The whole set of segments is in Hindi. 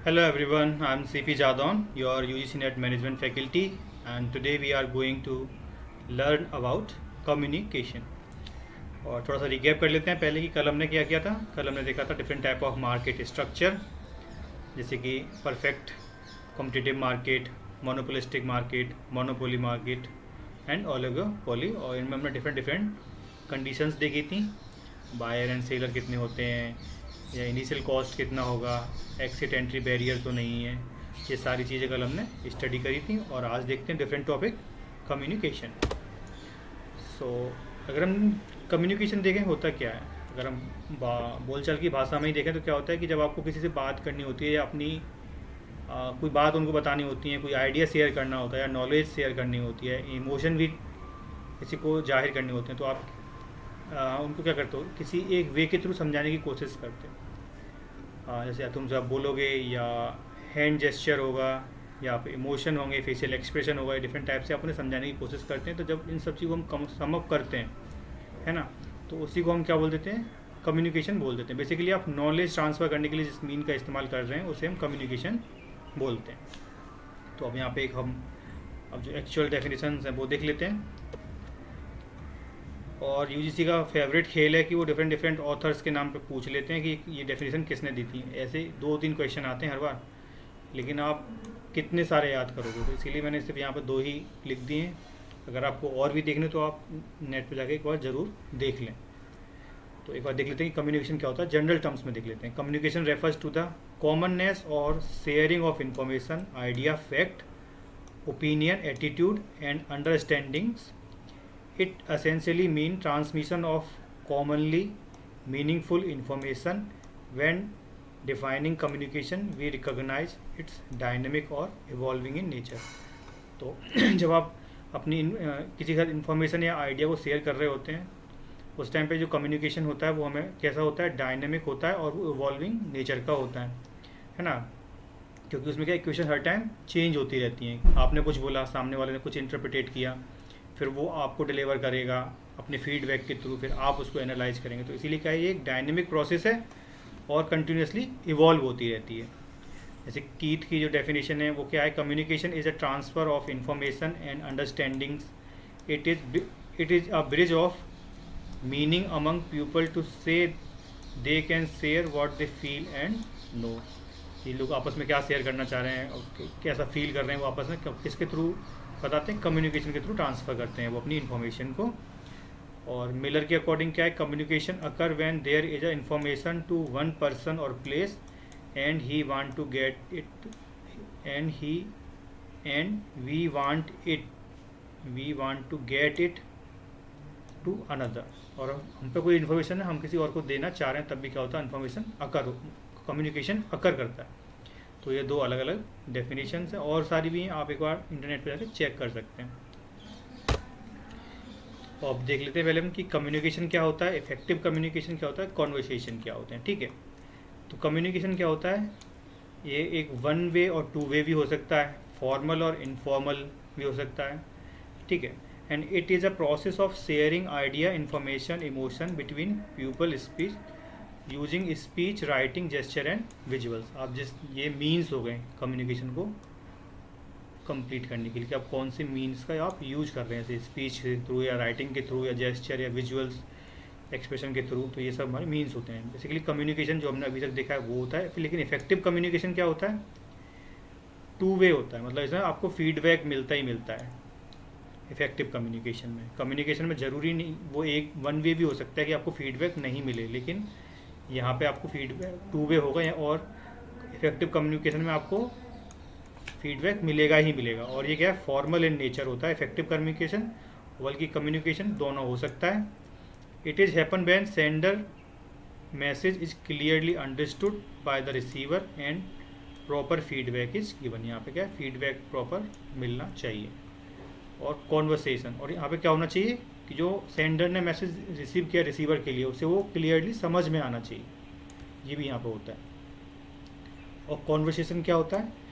Hello everyone, I'm CP Jadon, your UGC NET Management faculty, and today we are going to learn about communication. और थोड़ा सा रिकैप कर लेते हैं पहले कि कल हमने क्या किया था। कल हमने देखा था different type of market structure, जैसे कि perfect competitive market, monopolistic market, monopoly market and oligopoly. और इनमें हमने डिफरेंट डिफरेंट कंडीशंस देखी थी, बायर एंड सेलर कितने होते हैं, या इनिशियल कॉस्ट कितना होगा, एक्सिट एंट्री बैरियर तो नहीं है। ये सारी चीज़ें कल हमने स्टडी करी थी। और आज देखते हैं डिफरेंट टॉपिक, कम्युनिकेशन। सो अगर हम कम्युनिकेशन देखें होता क्या है, अगर हम बोलचाल की भाषा में ही देखें तो क्या होता है कि जब आपको किसी से बात करनी होती है या अपनी कोई बात उनको बतानी होती है, कोई आइडिया शेयर करना होता है या नॉलेज शेयर करनी होती है, इमोशन भी किसी को जाहिर करने होते हैं, तो आप उनको क्या करते हो, किसी एक वे के थ्रू समझाने की कोशिश करते हो। जैसे तुम जब बोलोगे या हैंड जेस्चर होगा या आप इमोशन होंगे, फेशियल एक्सप्रेशन होगा, डिफरेंट टाइप से आप उन्हें समझाने की कोशिश करते हैं। तो जब इन सब चीज़ को हम सम अप करते हैं, है ना, तो उसी को हम क्या बोल देते हैं, कम्युनिकेशन बोल देते हैं। बेसिकली आप नॉलेज ट्रांसफ़र करने के लिए जिस मीन का इस्तेमाल कर रहे हैं उसे हम कम्युनिकेशन बोलते हैं। तो अब यहाँ पे हम अब जो एक्चुअल डेफिनेशन हैं वो देख लेते हैं। और यूजीसी का फेवरेट खेल है कि वो डिफरेंट डिफरेंट ऑथर्स के नाम पे पूछ लेते हैं कि ये डेफिनेशन किसने दी थी। ऐसे 2-3 क्वेश्चन आते हैं हर बार, लेकिन आप कितने सारे याद करोगे, तो इसीलिए मैंने सिर्फ यहाँ पे 2 ही लिख दिए हैं। अगर आपको और भी देखने तो आप नेट पे जाके एक बार ज़रूर देख लें। तो एक बार देख लेते हैं कि कम्युनिकेशन क्या होता है, जनरल टर्म्स में देख लेते हैं। Communication refers to the commonness और sharing of information, idea, fact, opinion, attitude and understandings. It essentially means transmission of commonly meaningful information. When defining communication, we recognize its dynamic or evolving in nature. तो जब आप अपनी किसी का इन्फॉर्मेशन या आइडिया को शेयर कर रहे होते हैं, उस टाइम पे जो कम्युनिकेशन होता है वो हमें कैसा होता है, डायनेमिक होता है और वो इवॉल्विंग नेचर का होता है ना। क्योंकि उसमें क्या इक्वेशन हर टाइम चेंज होती रहती हैं। आपने कुछ बोला, सामने वाले ने कुछ इंटरप्रिटेट किया, फिर वो आपको डिलीवर करेगा अपने फीडबैक के थ्रू, फिर आप उसको एनालाइज करेंगे। तो इसीलिए क्या है, ये एक डायनेमिक प्रोसेस है और कंटिन्यूसली इवॉल्व होती रहती है। जैसे कीथ की जो डेफिनेशन है वो क्या है, communication is a transfer of information and understandings. It is a bridge of meaning among people to say they can share what they feel and know. ये लोग आपस में क्या शेयर करना चाह रहे हैं और कैसा फील कर रहे हैं वो आपस में किसके थ्रू बताते हैं, कम्युनिकेशन के थ्रू ट्रांसफ़र करते हैं वो अपनी इन्फॉर्मेशन को। और मिलर के अकॉर्डिंग क्या है, communication occur when there is a information to one person or place and he want to get it and we want to get it to another. और हम पे कोई इन्फॉर्मेशन है, हम किसी और को देना चाह रहे हैं, तब भी क्या होता है, इन्फॉर्मेशन अकर, कम्युनिकेशन अकर करता है। तो ये 2 अलग अलग डेफिनेशंस हैं, और सारी भी हैं, आप एक बार इंटरनेट पर जाकर चेक कर सकते हैं। तो अब देख लेते हैं पहले हम कि कम्युनिकेशन क्या होता है, इफेक्टिव कम्युनिकेशन क्या होता है, कॉन्वर्सेशन क्या होते हैं। ठीक है, तो कम्युनिकेशन क्या होता है, ये एक 1 वे और 2 वे भी हो सकता है, फॉर्मल और इनफॉर्मल भी हो सकता है। ठीक है, and it is a process of sharing idea, information, emotion between people, speech, using speech, writing, gesture and visuals. आप ये मीन्स हो गए कम्युनिकेशन को कंप्लीट करने के लिए कि आप कौन से मीन्स का आप यूज कर रहे हैं, जैसे स्पीच के थ्रू या राइटिंग के थ्रू या जेस्चर या विजुअल्स एक्सप्रेशन के थ्रू. तो ये सब हमारे मीन्स होते हैं। बेसिकली कम्युनिकेशन जो हमने अभी तक देखा है वो होता है। लेकिन इफेक्टिव कम्युनिकेशन क्या होता है, 2 वे होता है, मतलब इसमें आपको फीडबैक मिलता ही मिलता है। इफेक्टिव कम्युनिकेशन में ज़रूरी नहीं, वो एक 1 वे भी हो सकता है कि आपको फीडबैक नहीं मिले, लेकिन यहाँ पे आपको फीडबैक 2 वे होगा। और इफेक्टिव कम्युनिकेशन में आपको फीडबैक मिलेगा ही मिलेगा। और ये क्या है, फॉर्मल इन नेचर होता है इफेक्टिव कम्युनिकेशन, बल्कि कम्युनिकेशन दोनों हो सकता है। It is happen when sender message is clearly understood by the receiver and proper feedback is given. यहाँ पे क्या है, फीडबैक प्रॉपर मिलना चाहिए। और कॉन्वर्सेशन, और यहाँ पे क्या होना चाहिए कि जो सेंडर ने मैसेज रिसीव किया रिसीवर के लिए, उसे वो क्लियरली समझ में आना चाहिए। ये भी यहाँ पे होता है। और कॉन्वर्सेशन क्या होता है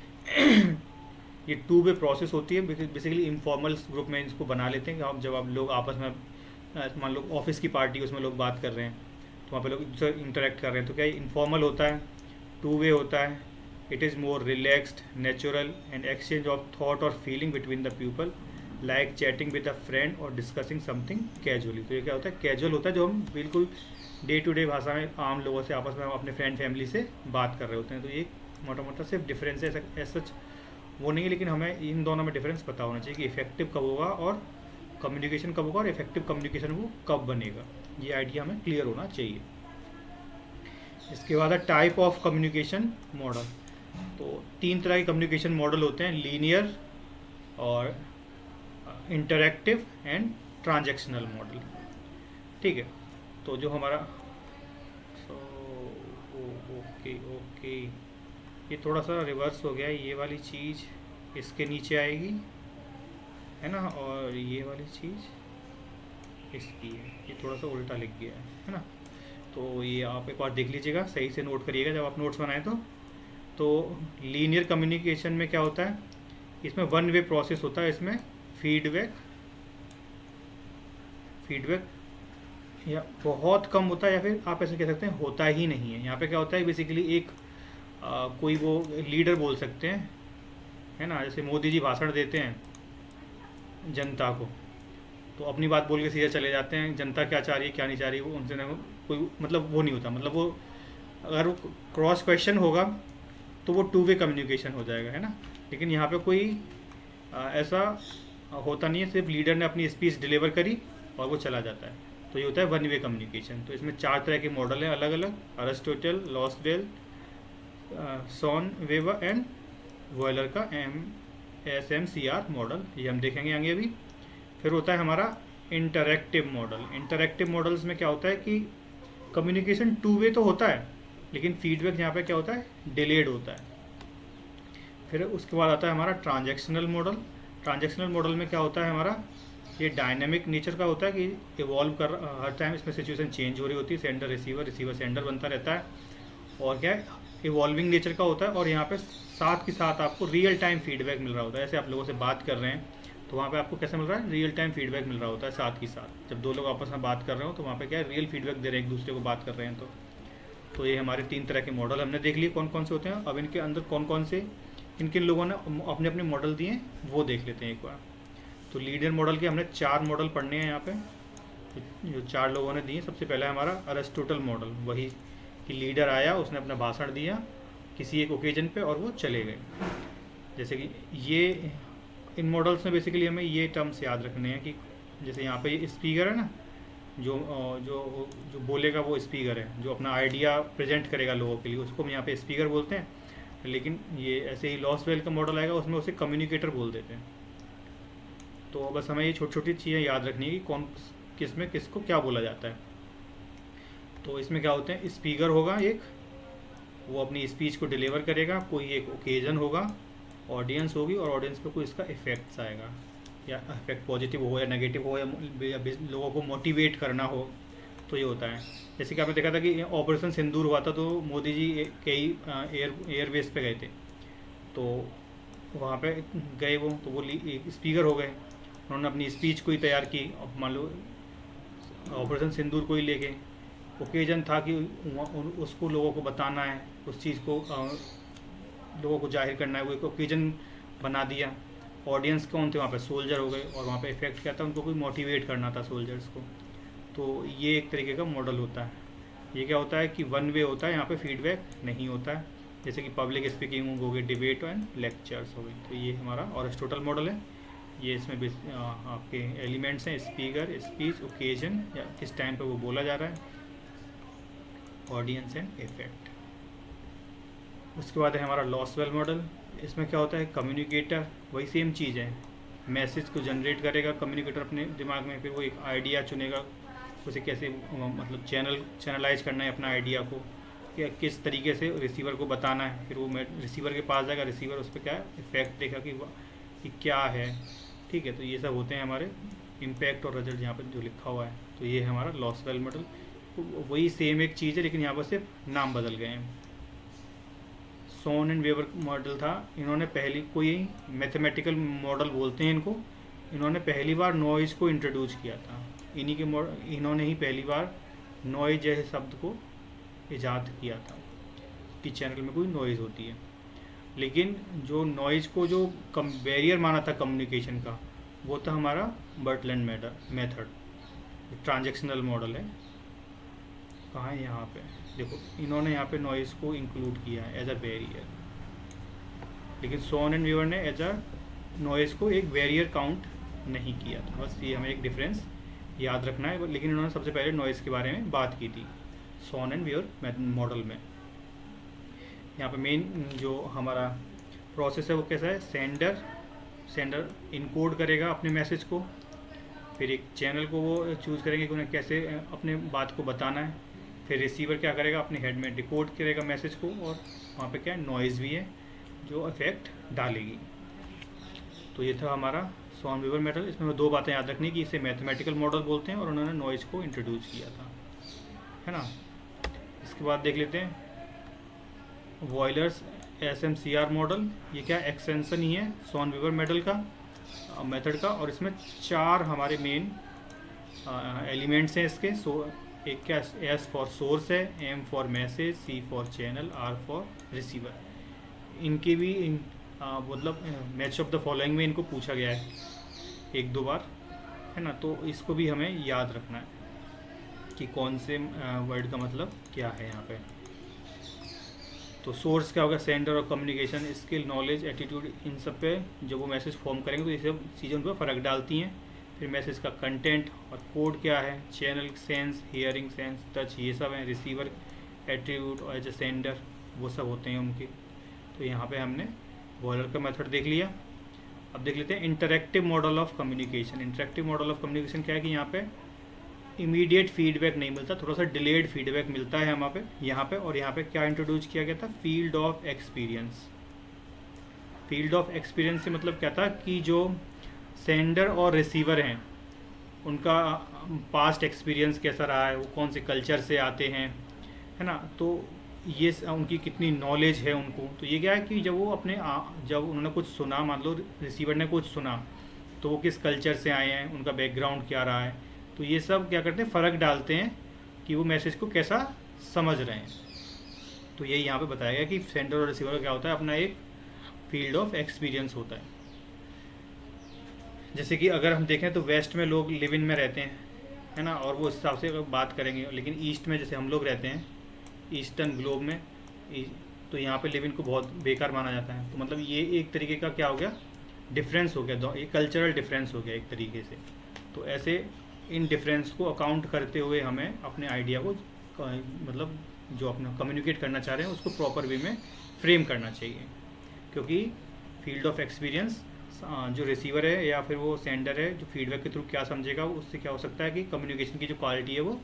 ये 2 वे प्रोसेस होती है। बेसिकली इनफॉर्मल ग्रुप में इसको बना लेते हैं कि आप जब आप लोग आपस में, मान लो ऑफिस की पार्टी, उसमें लोग बात कर रहे हैं, तो वहाँ पे लोग एक दूसरे इंटरेक्ट कर रहे हैं, तो क्या इनफॉर्मल होता है, 2 वे होता है। It is more relaxed, natural, and exchange of thought or feeling between the people, like chatting with a friend or discussing something casually. तो ये क्या होता है, कैजुअल होता है, जो हम बिल्कुल डे टू डे भाषा में आम लोगों से आपस में हम अपने फ्रेंड फैमिली से बात कर रहे होते हैं. तो ये मोटा मोटा सिर्फ डिफरेंस है, ऐसा सच वो नहीं है, लेकिन हमें इन दोनों में डिफरेंस पता होना चाहिए कि इफेक्टिव कब होगा और कम्युनिकेशन कब होगा और इफेक्टिव कम्युनिकेशन वो कब बनेगा. ये आइडिया हमें क्लियर होना चाहिए. इसके बाद है टाइप ऑफ कम्युनिकेशन मॉडल. तो 3 तरह के कम्युनिकेशन मॉडल होते हैं, लीनियर और इंटरैक्टिव एंड ट्रांजैक्शनल मॉडल. ठीक है, तो जो हमारा ओके ये थोड़ा सा रिवर्स हो गया है. ये वाली चीज़ इसके नीचे आएगी, है ना, और ये वाली चीज़ इसकी है. ये थोड़ा सा उल्टा लिख गया है ना. तो ये आप एक बार देख लीजिएगा, सही से नोट करिएगा जब आप नोट्स बनाएं. तो लीनियर कम्युनिकेशन में क्या होता है, इसमें वन वे प्रोसेस होता है. इसमें फीडबैक या बहुत कम होता है, या फिर आप ऐसे कह सकते हैं होता ही नहीं है. यहाँ पे क्या होता है, बेसिकली एक कोई वो लीडर बोल सकते हैं, है ना, जैसे मोदी जी भाषण देते हैं जनता को, तो अपनी बात बोल के सीधे चले जाते हैं. जनता क्या चाह रही है क्या नहीं चाह रही है, वो उनसे ना कोई मतलब वो नहीं होता. मतलब वो अगर वो क्रॉस क्वेश्चन होगा तो वो टू वे कम्युनिकेशन हो जाएगा, है ना. लेकिन यहाँ पे कोई ऐसा होता नहीं है, सिर्फ लीडर ने अपनी स्पीच डिलीवर करी और वो चला जाता है. तो ये होता है वन वे कम्युनिकेशन. तो इसमें 4 तरह के मॉडल हैं अलग अलग, Aristotle, Lasswell, Shannon Weaver and वॉयलर का SMCR मॉडल, ये हम देखेंगे आगे अभी. फिर होता है हमारा इंटरैक्टिव मॉडल. इंटरैक्टिव मॉडल्स में क्या होता है कि कम्युनिकेशन टू वे तो होता है, लेकिन फीडबैक यहाँ पे क्या होता है, डिलेड होता है. फिर उसके बाद आता है हमारा ट्रांजैक्शनल मॉडल. ट्रांजैक्शनल मॉडल में क्या होता है हमारा, ये डायनेमिक नेचर का होता है कि इवॉल्व कर हर टाइम इसमें सिचुएशन चेंज हो रही होती है, सेंडर रिसीवर सेंडर बनता रहता है. और क्या है, इवॉल्विंग नेचर का होता है. और यहाँ पे साथ के साथ आपको रियल टाइम फीडबैक मिल रहा होता है. ऐसे आप लोगों से बात कर रहे हैं तो वहाँ पे आपको कैसे मिल रहा है, रियल टाइम फीडबैक मिल रहा होता है साथ ही साथ. जब 2 लोग आपस में बात कर रहे हो तो वहाँ पे क्या है, रियल फीडबैक दे रहे हैं एक दूसरे को बात कर रहे हैं. तो ये हमारे 3 तरह के मॉडल हमने देख लिए कौन कौन से होते हैं. अब इनके अंदर कौन कौन से किन किन लोगों ने अपने अपने मॉडल दिए हैं वो देख लेते हैं एक बार. तो लीडर मॉडल के हमने 4 मॉडल पढ़ने हैं यहाँ पे, जो 4 लोगों ने दिए. सबसे पहला है हमारा अरिस्टोटल मॉडल, वही कि लीडर आया, उसने अपना भाषण दिया किसी एक ओकेजन पे और वो चले गए. जैसे कि ये इन मॉडल्स में बेसिकली हमें ये टर्म्स याद रखने हैं कि जैसे यहाँ पे ये स्पीकर है ना, जो जो जो बोलेगा वो स्पीकर है, जो अपना आइडिया प्रेजेंट करेगा लोगों के लिए, उसको हम यहाँ पे स्पीकर बोलते हैं. लेकिन ये ऐसे ही लॉसवेल का मॉडल आएगा, उसमें उसे कम्युनिकेटर बोल देते हैं. तो बस हमें ये छोटी छोटी चीज़ें याद रखनी है कि कौन किस में किसको क्या बोला जाता है. तो इसमें क्या होते हैं, स्पीकर होगा एक, वो अपनी स्पीच को डिलीवर करेगा. कोई एक ओकेजन होगा, ऑडियंस होगी, और ऑडियंस पे कोई इसका इफेक्ट्स आएगा, या इफेक्ट पॉजिटिव हो या नेगेटिव हो, या लोगों को मोटिवेट करना हो. तो ये होता है. जैसे कि आपने देखा था कि ऑपरेशन सिंदूर हुआ था, तो मोदी जी कई एयरवेज पे गए थे. तो वहाँ पे गए वो, तो वो स्पीकर हो गए. उन्होंने अपनी स्पीच को ही तैयार की. अब मान लो ऑपरेशन सिंदूर को ही लेके ओकेजन था कि उसको लोगों को बताना है, उस चीज़ को लोगों को जाहिर करना है, वो एक ओकेजन बना दिया. ऑडियंस कौन थे वहाँ पे, सोल्जर हो गए. और वहाँ पे इफेक्ट क्या था, उनको कोई मोटिवेट करना था सोल्जर्स को. तो ये एक तरीके का मॉडल होता है. ये क्या होता है कि वन वे होता है, यहाँ पे फीडबैक नहीं होता है. जैसे कि पब्लिक स्पीकिंग हो गई, डिबेट एंड लेक्चर्स हो गई. तो ये हमारा अरिस्टोटल मॉडल है. ये इसमें आपके एलिमेंट्स हैं, स्पीकर, स्पीच, ओकेजन, या किस टाइम पे वो बोला जा रहा है, ऑडियंस एंड इफेक्ट. उसके बाद है हमारा लॉसवेल मॉडल. इसमें क्या होता है, कम्युनिकेटर वही सेम चीज़ है, मैसेज को जनरेट करेगा कम्युनिकेटर अपने दिमाग में. फिर वो एक आइडिया चुनेगा, उसे कैसे मतलब चैनलाइज करना है अपना आइडिया को, कि किस तरीके से रिसीवर को बताना है. फिर वो रिसीवर के पास जाएगा, रिसीवर उस पर क्या इफेक्ट देखा कि क्या है. ठीक है, तो ये सब होते हैं हमारे इम्पैक्ट और रिजल्ट यहाँ पर जो लिखा हुआ है. तो ये है हमारा लॉसवेल मॉडल. तो वही सेम एक चीज़ है, लेकिन यहाँ पर सिर्फ नाम बदल गए हैं. सॉन एंड वेवर मॉडल था, इन्होंने पहली कोई मैथमेटिकल मॉडल बोलते हैं इनको, इन्होंने पहली बार नॉइज़ को इंट्रोड्यूस किया था. इन्होंने ही पहली बार नॉइज जैसे शब्द को ईजाद किया था कि चैनल में कोई नॉइज़ होती है. लेकिन जो नॉइज़ को जो कम बैरियर माना था कम्युनिकेशन का, वो था हमारा बर्टलैंड मेथड, ट्रांजैक्शनल मॉडल है। कहाँ है यहाँ पे, देखो इन्होंने यहाँ पे नॉइज़ को इंक्लूड किया है एज अ बैरियर, लेकिन सोन एंड वीवर ने एज अ नॉइज़ को एक बैरियर काउंट नहीं किया था। बस ये हमें एक डिफरेंस याद रखना है। लेकिन इन्होंने सबसे पहले नॉइज़ के बारे में बात की थी सोन एंड वीवर मॉडल में। यहाँ पे मेन जो हमारा प्रोसेस है वो कैसा है, सेंडर इनकोड करेगा अपने मैसेज को, फिर एक चैनल को वो चूज़ करेंगे कि उन्हें कैसे अपने बात को बताना है, फिर रिसीवर क्या करेगा, अपने हेड में डिकोड करेगा मैसेज को, और वहाँ पे क्या है, नॉइज़ भी है जो इफेक्ट डालेगी। तो ये था हमारा सोन वीवर मेथड। इसमें दो बातें याद रखनी कि इसे मैथमेटिकल मॉडल बोलते हैं और उन्होंने नॉइज़ को इंट्रोड्यूस किया था, है ना। इसके बाद देख लेते हैं वॉयलर्स SMCR मॉडल। ये क्या एक्सटेंशन ही है सोन वीवर मेथड का, और इसमें 4 हमारे मेन एलिमेंट्स हैं इसके। एक क्या, S फॉर सोर्स है, M for message, C for channel, R for receiver. इनके भी मतलब मैच ऑफ द फॉलोइंग में इनको पूछा गया है 1-2 बार, है ना। तो इसको भी हमें याद रखना है कि कौन से वर्ड का मतलब क्या है यहाँ पे। तो सोर्स क्या होगा, सेंडर और कम्युनिकेशन स्किल, नॉलेज, एटीट्यूड, इन सब पे जब वो मैसेज फॉर्म करेंगे तो ये सब चीज़ें उन पर फ़र्क डालती हैं। फिर मैसेज का कंटेंट और कोड क्या है, channel sense, hearing sense, touch, ये सब हैं। रिसीवर एट्रीब्यूट और एज ए सेंडर वो सब होते हैं उनके। तो यहाँ पे हमने बॉयलर का मेथड देख लिया। अब देख लेते हैं interactive model of communication. Interactive model of communication क्या है कि यहाँ पे इमीडिएट फीडबैक नहीं मिलता, थोड़ा सा डिलेड फीडबैक मिलता है यहाँ पे। और यहाँ पे क्या इंट्रोड्यूस किया गया था, field of experience. Field of experience से मतलब क्या था कि जो सेंडर और रिसीवर हैं उनका पास्ट एक्सपीरियंस कैसा रहा है, वो कौन से कल्चर से आते हैं, है ना। तो ये उनकी कितनी नॉलेज है उनको। तो ये क्या है कि जब वो जब उन्होंने कुछ सुना, मान लो रिसीवर ने कुछ सुना, तो वो किस कल्चर से आए हैं, उनका बैकग्राउंड क्या रहा है। तो ये सब क्या करते हैं, फ़र्क डालते हैं कि वो मैसेज को कैसा समझ रहे हैं। तो यही यहाँ पे बताया गया कि सेंडर और रिसीवर का क्या होता है, अपना एक फील्ड ऑफ एक्सपीरियंस होता है। जैसे कि अगर हम देखें तो वेस्ट में लोग लिव इन में रहते हैं, है ना, और वो उस हिसाब से बात करेंगे। लेकिन ईस्ट में जैसे हम लोग रहते हैं, ईस्टर्न ग्लोब में, तो यहाँ पे लिव इन को बहुत बेकार माना जाता है। तो मतलब ये एक तरीके का क्या हो गया, डिफरेंस हो गया, ये कल्चरल डिफरेंस हो गया एक तरीके से। तो ऐसे इन डिफरेंस को अकाउंट करते हुए हमें अपने आइडिया को मतलब जो अपना कम्युनिकेट करना चाह रहे हैं उसको प्रॉपर वे में फ्रेम करना चाहिए। क्योंकि फील्ड ऑफ एक्सपीरियंस जो रिसीवर है या फिर वो सेंडर है, जो फीडबैक के थ्रू क्या समझेगा, उससे क्या हो सकता है कि कम्युनिकेशन की जो क्वालिटी है वो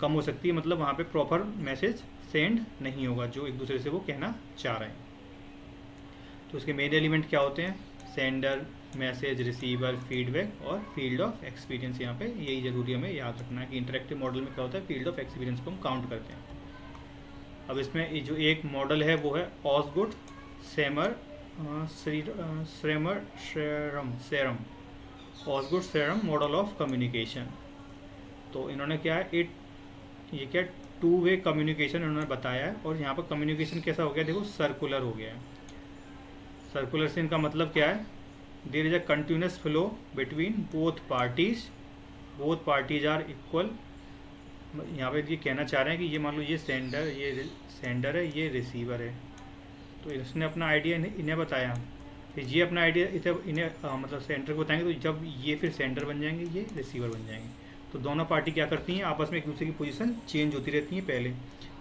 कम हो सकती है। मतलब वहाँ पे प्रॉपर मैसेज सेंड नहीं होगा जो एक दूसरे से वो कहना चाह रहे हैं। तो उसके मेन एलिमेंट क्या होते हैं, सेंडर, मैसेज, रिसीवर, फीडबैक और फील्ड ऑफ एक्सपीरियंस। यहाँ पे यही जरूरी हमें याद रखना है कि इंटरेक्टिव मॉडल में क्या होता है, फील्ड ऑफ एक्सपीरियंस को हम काउंट करते हैं। अब इसमें जो एक मॉडल है वो है Osgood Schramm Osgood Schramm model of communication. तो इन्होंने क्या है, ये क्या 2 वे कम्युनिकेशन इन्होंने बताया है। और यहाँ पर कम्युनिकेशन कैसा हो गया, देखो सर्कुलर हो गया है। सर्कुलर से इनका मतलब क्या है, there is a continuous flow between both parties are equal. यहाँ पे ये कहना चाह रहे हैं कि ये मान लो ये सेंडर है, ये रिसीवर है। तो इसने अपना आइडिया इन्हें बताया, फिर ये अपना आइडिया इन्हें मतलब सेंडर को बताएंगे। तो जब ये फिर सेंडर बन जाएंगे, ये रिसीवर बन जाएंगे। तो दोनों पार्टी क्या करती हैं, आपस में एक दूसरे की पोजीशन चेंज होती रहती हैं। पहले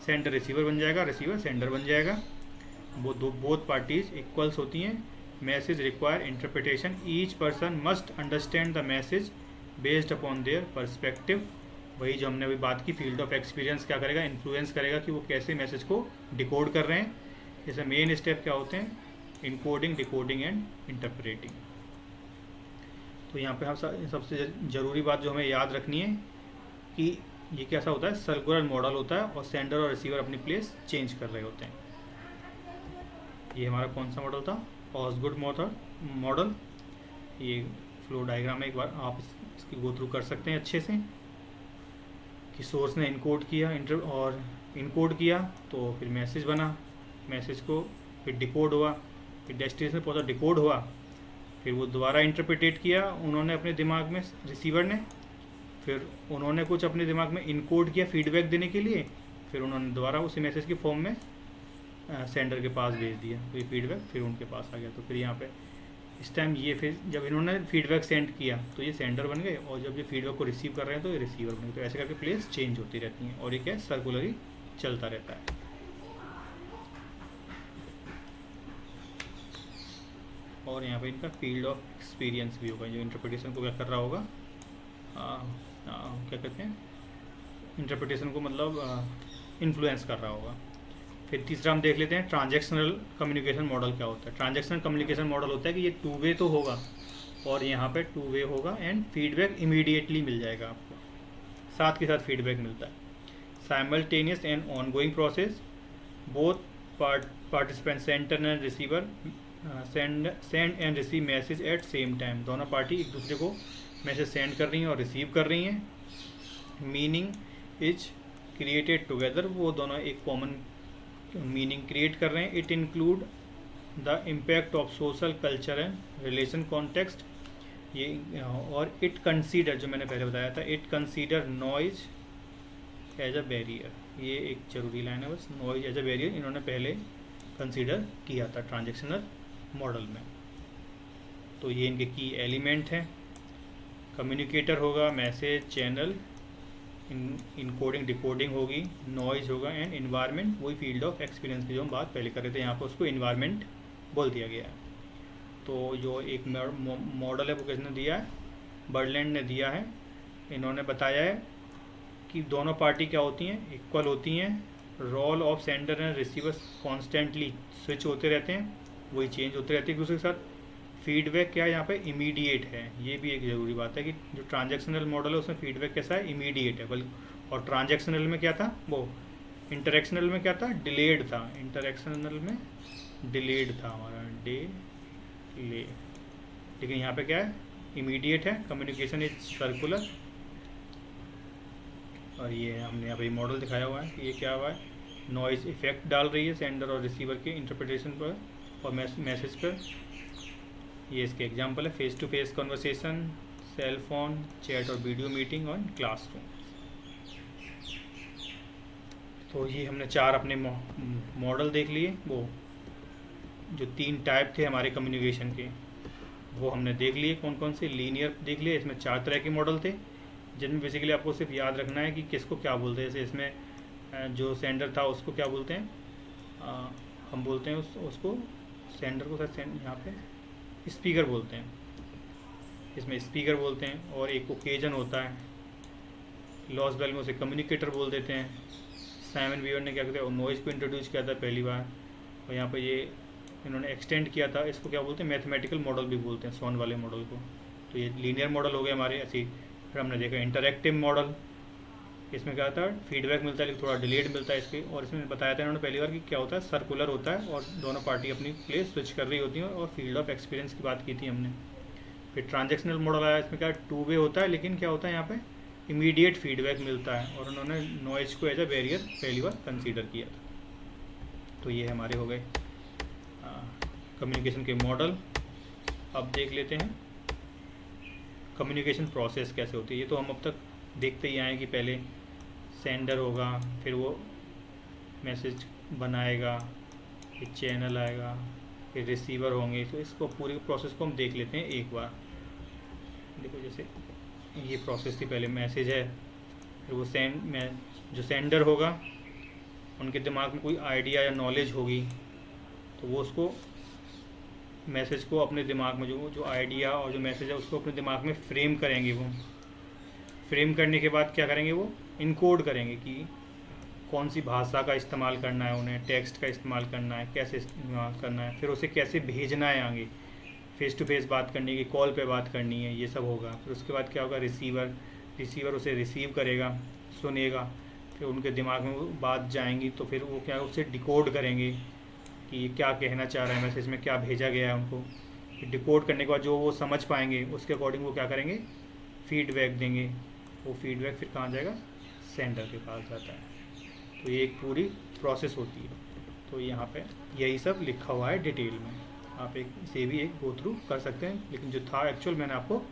सेंडर रिसीवर बन जाएगा, रिसीवर सेंडर बन जाएगा। वो बोथ पार्टीज इक्वल्स होती हैं। Message require interpretation, each person must understand the message based upon their perspective. वही जो हमने अभी बात की, फील्ड ऑफ एक्सपीरियंस क्या करेगा, इन्फ्लुएंस करेगा कि वो कैसे मैसेज को डिकोड कर रहे हैं। जैसे मेन स्टेप क्या होते हैं, इनकोडिंग, डिकोडिंग एंड इंटरप्रेटिंग। तो यहाँ पे हम सबसे ज़रूरी बात जो हमें याद रखनी है कि ये कैसा होता है, सर्कुलर मॉडल होता है और सेंडर और रिसीवर अपनी प्लेस चेंज कर रहे होते हैं। ये हमारा कौन सा मॉडल था, ऑसगुड मॉडल। ये फ्लो डायग्राम है, एक बार आप इसकी गो थ्रू कर सकते हैं अच्छे से। कि सोर्स ने इनकोड किया और इनकोड किया तो फिर मैसेज बना, मैसेज को फिर डिकोड हुआ, फिर डेस्टिनेशन पहुंचा, डिकोड हुआ, फिर वो दोबारा इंटरप्रिटेट किया उन्होंने अपने दिमाग में, रिसीवर ने, फिर उन्होंने कुछ अपने दिमाग में इनकोड किया फीडबैक देने के लिए, फिर उन्होंने दोबारा उसी मैसेज के फॉर्म में सेंडर के पास भेज दिया, तो ये फीडबैक फिर उनके पास आ गया। तो फिर यहाँ पे इस टाइम ये, फिर जब इन्होंने फीडबैक सेंड किया तो ये सेंडर बन गए, और जब ये फीडबैक को रिसीव कर रहे हैं तो ये रिसीवर बन गए। तो ऐसे करके प्लेस चेंज होती रहती हैं, और ये क्या सर्कुलरली चलता रहता है। और यहाँ पे इनका फील्ड ऑफ एक्सपीरियंस भी होगा, जो इंटरप्रिटेशन को क्या कर रहा होगा, क्या कहते हैं, इंटरप्रिटेशन को मतलब इन्फ्लुएंस कर रहा होगा। फिर तीसरा हम देख लेते हैं ट्रांजैक्शनल कम्युनिकेशन मॉडल क्या होता है। ट्रांजैक्शनल कम्युनिकेशन मॉडल होता है कि ये टू वे तो होगा, और यहाँ पे टू वे होगा एंड फीडबैक इमीडिएटली मिल जाएगा आपको, साथ के साथ फीडबैक मिलता है। Simultaneous and ongoing process, both participant sender and receiver send and receive message eight same time. दोनों पार्टी एक दूसरे को मैसेज सेंड कर रही हैं और रिसीव कर रही हैं। मीनिंग इज क्रिएटेड टुगेदर, वो दोनों एक कॉमन मीनिंग क्रिएट कर रहे हैं। It include the impact of social culture and relation context, ये, और इट कंसीडर, जो मैंने पहले बताया था, it consider noise as a barrier. ये एक जरूरी लाइन है बस, नॉइज एज अ बैरियर इन्होंने पहले कंसीडर किया था ट्रांजैक्शनल मॉडल में। तो ये इनके की एलिमेंट हैं। कम्युनिकेटर होगा, मैसेज चैनल, इनकोडिंग डिकोडिंग होगी, नॉइज होगा, एंड इन्वायरमेंट, वही फील्ड ऑफ एक्सपीरियंस की जो हम बात पहले कर रहे थे, यहाँ पर उसको इन्वायरमेंट बोल दिया गया है। तो जो एक मॉडल है वो किसने दिया है, बर्डलैंड ने दिया है। इन्होंने बताया है कि दोनों पार्टी क्या होती हैं, इक्वल होती हैं। Role of sender and receiver constantly switch होते रहते हैं, वही चेंज होते रहते हैं एक दूसरे के साथ। फीडबैक क्या है यहाँ पे, इमीडिएट है, ये भी एक ज़रूरी बात है कि जो ट्रांजैक्शनल मॉडल है उसमें फीडबैक कैसा है, इमीडिएट है। बल्कि और ट्रांजैक्शनल में क्या था, वो इंटरेक्शनल में क्या था, डिलेड था। इंटरेक्शनल में डिलेड था हमारा, डिले, लेकिन यहाँ पे क्या है, इमीडिएट है। कम्युनिकेशन इज सर्कुलर, और ये हमने यहाँ पे मॉडल दिखाया हुआ है कि ये क्या हुआ है, नॉइज इफेक्ट डाल रही है सेंडर और रिसीवर के इंटरप्रिटेशन पर और मैसेज पर। ये इसके एग्जांपल है, face to face conversation, cell phone, chat और वीडियो मीटिंग और क्लासरूम। तो ये हमने चार अपने मॉडल देख लिए। वो जो तीन टाइप थे हमारे कम्युनिकेशन के वो हमने देख लिए, कौन कौन से, लीनियर देख लिए, इसमें चार तरह के मॉडल थे जिनमें बेसिकली आपको सिर्फ याद रखना है कि किसको क्या बोलते हैं। जैसे इसमें जो सेंडर था उसको क्या बोलते हैं, हम बोलते हैं उसको सेंडर को सर यहाँ पे स्पीकर बोलते हैं, इसमें स्पीकर बोलते हैं। और एक ओकेजन होता है, लॉस बेल में उसे कम्युनिकेटर बोल देते हैं। साइमन वीवर ने क्या कहते हैं, नॉइज़ को इंट्रोड्यूस किया था पहली बार, और यहाँ पे ये इन्होंने एक्सटेंड किया था, इसको क्या बोलते हैं, मैथमेटिकल मॉडल भी बोलते हैं, सोन वाले मॉडल को। तो ये लीनियर मॉडल हो गए हमारे ऐसी। फिर हमने देखा इंटरैक्टिव मॉडल, इसमें क्या होता है, फीडबैक मिलता है लेकिन थोड़ा डिलेड मिलता है इसके। और इसमें बताया था इन्होंने पहली बार कि क्या होता है, सर्कुलर होता है और दोनों पार्टी अपनी प्लेस स्विच कर रही होती हैं, और फील्ड ऑफ एक्सपीरियंस की बात की थी हमने। फिर ट्रांजैक्शनल मॉडल आया, इसमें क्या टू वे होता है लेकिन क्या होता है यहाँ पे इमीडिएट फीडबैक मिलता है, और उन्होंने नॉइज़ को एज अ बैरियर पहली बार कंसीडर किया था। तो ये हमारे हो गए कम्युनिकेशन के मॉडल। अब देख लेते हैं कम्युनिकेशन प्रोसेस कैसे होती है। ये तो हम अब तक देखते ही आए कि पहले सेंडर होगा, फिर वो मैसेज बनाएगा, फिर चैनल आएगा, फिर रिसीवर होंगे। तो इसको पूरी प्रोसेस को हम देख लेते हैं एक बार। देखो जैसे ये प्रोसेस थी, पहले मैसेज है, फिर वो जो सेंडर होगा उनके दिमाग में कोई आइडिया या नॉलेज होगी, तो वो उसको मैसेज को अपने दिमाग में जो आइडिया और जो मैसेज है उसको अपने दिमाग में फ्रेम करेंगे। वो फ्रेम करने के बाद क्या करेंगे, वो इनकोड करेंगे कि कौन सी भाषा का इस्तेमाल करना है, उन्हें टेक्स्ट का इस्तेमाल करना है, कैसे इस्तेमाल करना है, फिर उसे कैसे भेजना है आगे, फेस टू फेस बात करनी है, कॉल पे बात करनी है, ये सब होगा। फिर उसके बाद क्या होगा, रिसीवर उसे रिसीव करेगा, सुनेगा, फिर उनके दिमाग में वो बात जाएंगी, तो फिर वो क्या उसे डिकोड करेंगे कि ये क्या कहना चाह रहा है, मैसेज में क्या भेजा गया है उनको। फिर डिकोड करने के बाद जो वो समझ पाएंगे उसके अकॉर्डिंग वो क्या करेंगे, फीडबैक देंगे। वो फीडबैक फिर कहाँ जाएगा, सेंडर के पास जाता है। तो ये एक पूरी प्रोसेस होती है। तो यहाँ पे यही सब लिखा हुआ है डिटेल में, आप एक इसे भी एक गो थ्रू कर सकते हैं, लेकिन जो था एक्चुअल मैंने आपको